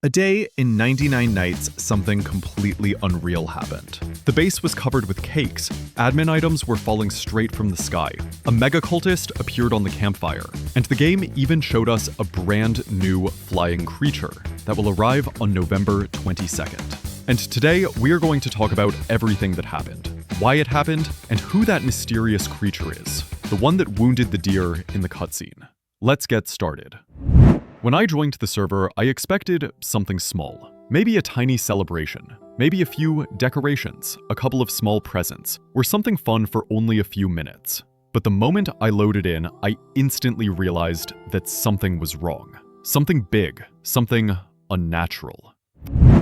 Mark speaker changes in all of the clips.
Speaker 1: A day in 99 Nights, something completely unreal happened. The base was covered with cakes, admin items were falling straight from the sky, a mega cultist appeared on the campfire, and the game even showed us a brand new flying creature that will arrive on November 22nd. And today, we're going to talk about everything that happened, why it happened, and who that mysterious creature is, the one that wounded the deer in the cutscene. Let's get started. When I joined the server, I expected something small. Maybe a tiny celebration, maybe a few decorations, a couple of small presents, or something fun for only a few minutes. But the moment I loaded in, I instantly realized that something was wrong. Something big, something unnatural.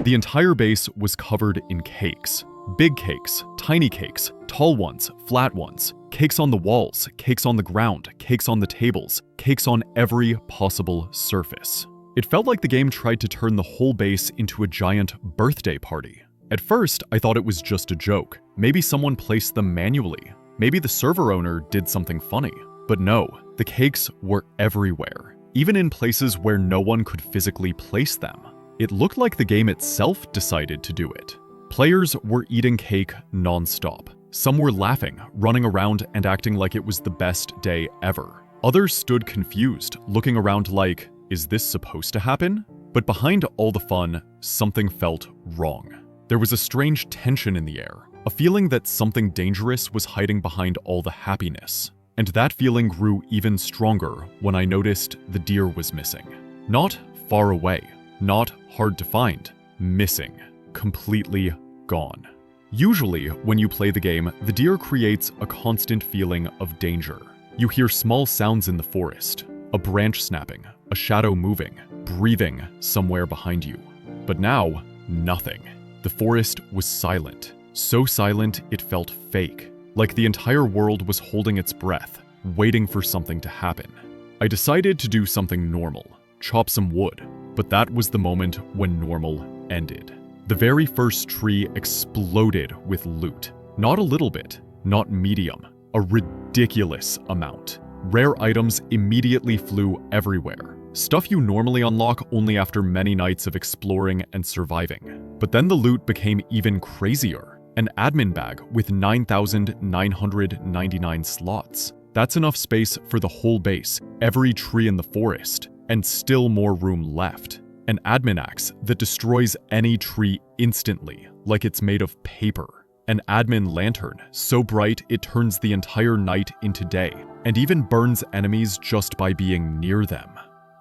Speaker 1: The entire base was covered in cakes. Big cakes, tiny cakes, tall ones, flat ones, cakes on the walls, cakes on the ground, cakes on the tables, cakes on every possible surface. It felt like the game tried to turn the whole base into a giant birthday party. At first, I thought it was just a joke. Maybe someone placed them manually. Maybe the server owner did something funny. But no, the cakes were everywhere, even in places where no one could physically place them. It looked like the game itself decided to do it. Players were eating cake non-stop. Some were laughing, running around, and acting like it was the best day ever. Others stood confused, looking around like, is this supposed to happen? But behind all the fun, something felt wrong. There was a strange tension in the air, a feeling that something dangerous was hiding behind all the happiness. And that feeling grew even stronger when I noticed the deer was missing. Not far away, not hard to find, missing, completely gone. Usually, when you play the game, the deer creates a constant feeling of danger. You hear small sounds in the forest, a branch snapping, a shadow moving, breathing somewhere behind you. But now, nothing. The forest was silent. So silent it felt fake, like the entire world was holding its breath, waiting for something to happen. I decided to do something normal, chop some wood, but that was the moment when normal ended. The very first tree exploded with loot. Not a little bit, not medium, a ridiculous amount. Rare items immediately flew everywhere. Stuff you normally unlock only after many nights of exploring and surviving. But then the loot became even crazier. An admin bag with 9,999 slots. That's enough space for the whole base, every tree in the forest, and still more room left. An admin axe that destroys any tree instantly, like it's made of paper. An admin lantern, so bright it turns the entire night into day, and even burns enemies just by being near them.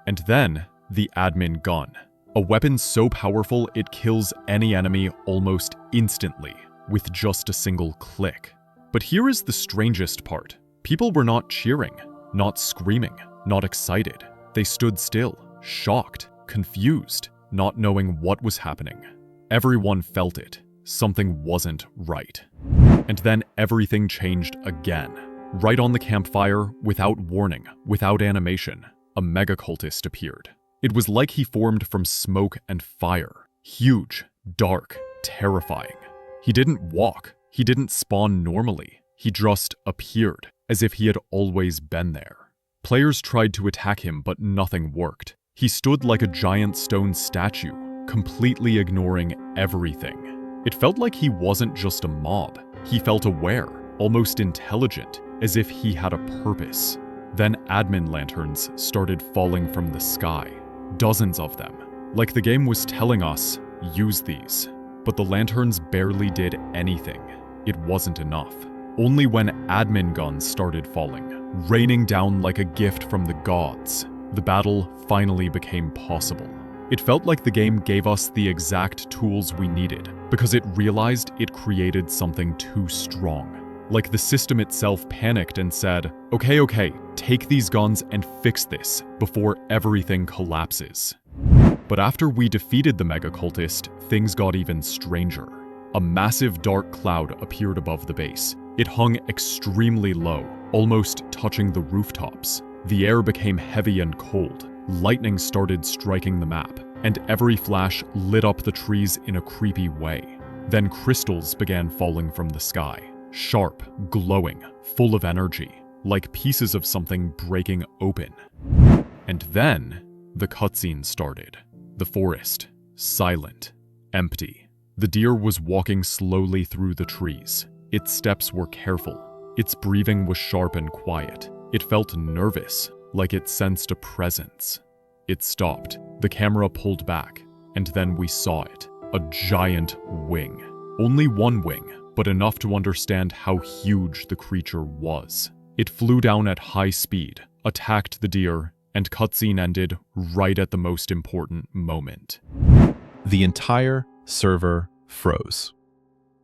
Speaker 1: And then, the admin gun. A weapon so powerful it kills any enemy almost instantly, with just a single click. But here is the strangest part. People were not cheering, not screaming, not excited. They stood still, shocked, confused, not knowing what was happening. Everyone felt it. Something wasn't right. And then everything changed again. Right on the campfire, without warning, without animation, a mega cultist appeared. It was like he formed from smoke and fire. Huge, dark, terrifying. He didn't walk. He didn't spawn normally. He just appeared, as if he had always been there. Players tried to attack him, but nothing worked. He stood like a giant stone statue, completely ignoring everything. It felt like he wasn't just a mob. He felt aware, almost intelligent, as if he had a purpose. Then admin lanterns started falling from the sky. Dozens of them. Like the game was telling us, use these. But the lanterns barely did anything. It wasn't enough. Only when admin guns started falling, raining down like a gift from the gods, the battle finally became possible. It felt like the game gave us the exact tools we needed, because it realized it created something too strong. Like the system itself panicked and said, okay, take these guns and fix this before everything collapses. But after we defeated the mega cultist, things got even stranger. A massive dark cloud appeared above the base. It hung extremely low, almost touching the rooftops. The air became heavy and cold. Lightning started striking the map, and every flash lit up the trees in a creepy way. Then crystals began falling from the sky, sharp, glowing, full of energy, like pieces of something breaking open. And then, the cutscene started. The forest, silent, empty. The deer was walking slowly through the trees. Its steps were careful. Its breathing was sharp and quiet. It felt nervous, like it sensed a presence. It stopped. The camera pulled back, and then we saw it. A giant wing. Only one wing, but enough to understand how huge the creature was. It flew down at high speed, attacked the deer, and cutscene ended right at the most important moment.
Speaker 2: The entire server froze.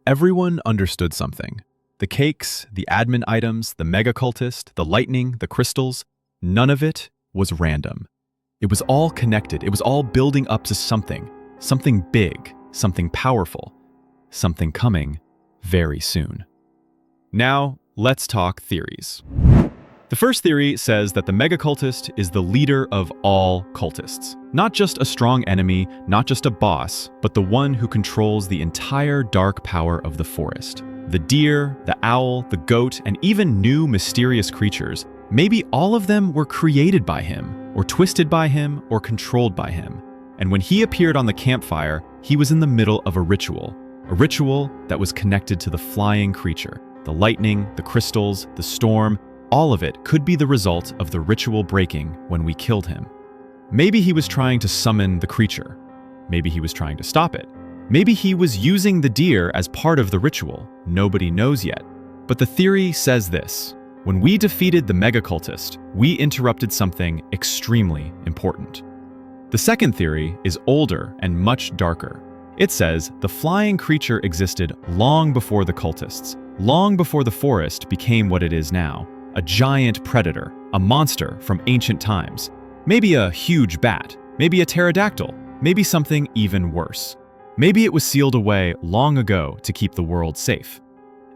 Speaker 2: Everyone understood something. The cakes, the admin items, the mega cultist, the lightning, the crystals, none of it was random. It was all connected. It was all building up to something big, something powerful, something coming very soon. Now, let's talk theories. The first theory says that the mega cultist is the leader of all cultists. Not just a strong enemy, not just a boss, but the one who controls the entire dark power of the forest. The deer, the owl, the goat, and even new mysterious creatures, maybe all of them were created by him, or twisted by him, or controlled by him. And when he appeared on the campfire, he was in the middle of a ritual that was connected to the flying creature. The lightning, the crystals, the storm, all of it could be the result of the ritual breaking when we killed him. Maybe he was trying to summon the creature. Maybe he was trying to stop it. Maybe he was using the deer as part of the ritual. Nobody knows yet. But the theory says this: when we defeated the mega cultist, we interrupted something extremely important. The second theory is older and much darker. It says the flying creature existed long before the cultists, long before the forest became what it is now. A giant predator, a monster from ancient times. Maybe a huge bat, maybe a pterodactyl, maybe something even worse. Maybe it was sealed away long ago to keep the world safe.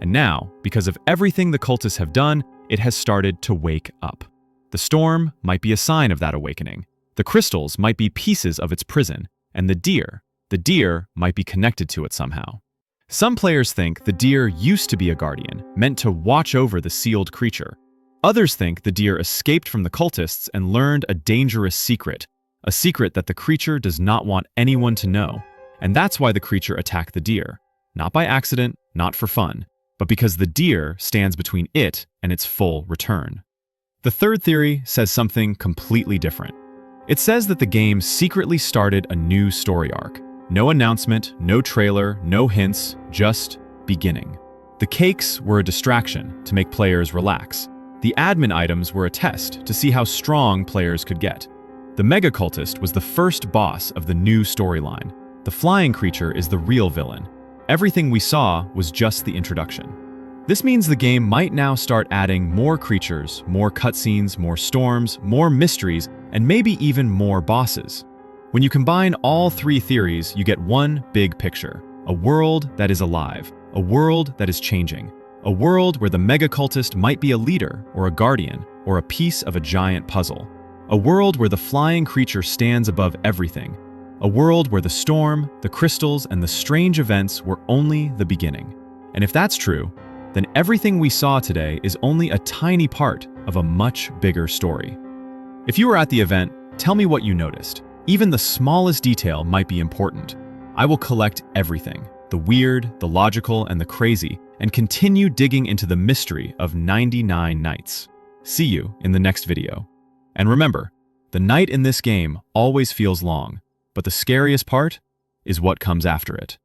Speaker 2: And now, because of everything the cultists have done, it has started to wake up. The storm might be a sign of that awakening. The crystals might be pieces of its prison, and the deer might be connected to it somehow. Some players think the deer used to be a guardian, meant to watch over the sealed creature. Others think the deer escaped from the cultists and learned a dangerous secret, a secret that the creature does not want anyone to know. And that's why the creature attacked the deer. Not by accident, not for fun, but because the deer stands between it and its full return. The third theory says something completely different. It says that the game secretly started a new story arc. No announcement, no trailer, no hints, just beginning. The cakes were a distraction to make players relax. The admin items were a test to see how strong players could get. The mega cultist was the first boss of the new storyline. The flying creature is the real villain. Everything we saw was just the introduction. This means the game might now start adding more creatures, more cutscenes, more storms, more mysteries, and maybe even more bosses. When you combine all three theories, you get one big picture. A world that is alive. A world that is changing. A world where the mega cultist might be a leader, or a guardian, or a piece of a giant puzzle. A world where the flying creature stands above everything. A world where the storm, the crystals, and the strange events were only the beginning. And if that's true, then everything we saw today is only a tiny part of a much bigger story. If you were at the event, tell me what you noticed. Even the smallest detail might be important. I will collect everything, the weird, the logical, and the crazy, and continue digging into the mystery of 99 Nights. See you in the next video. And remember, the night in this game always feels long, but the scariest part is what comes after it.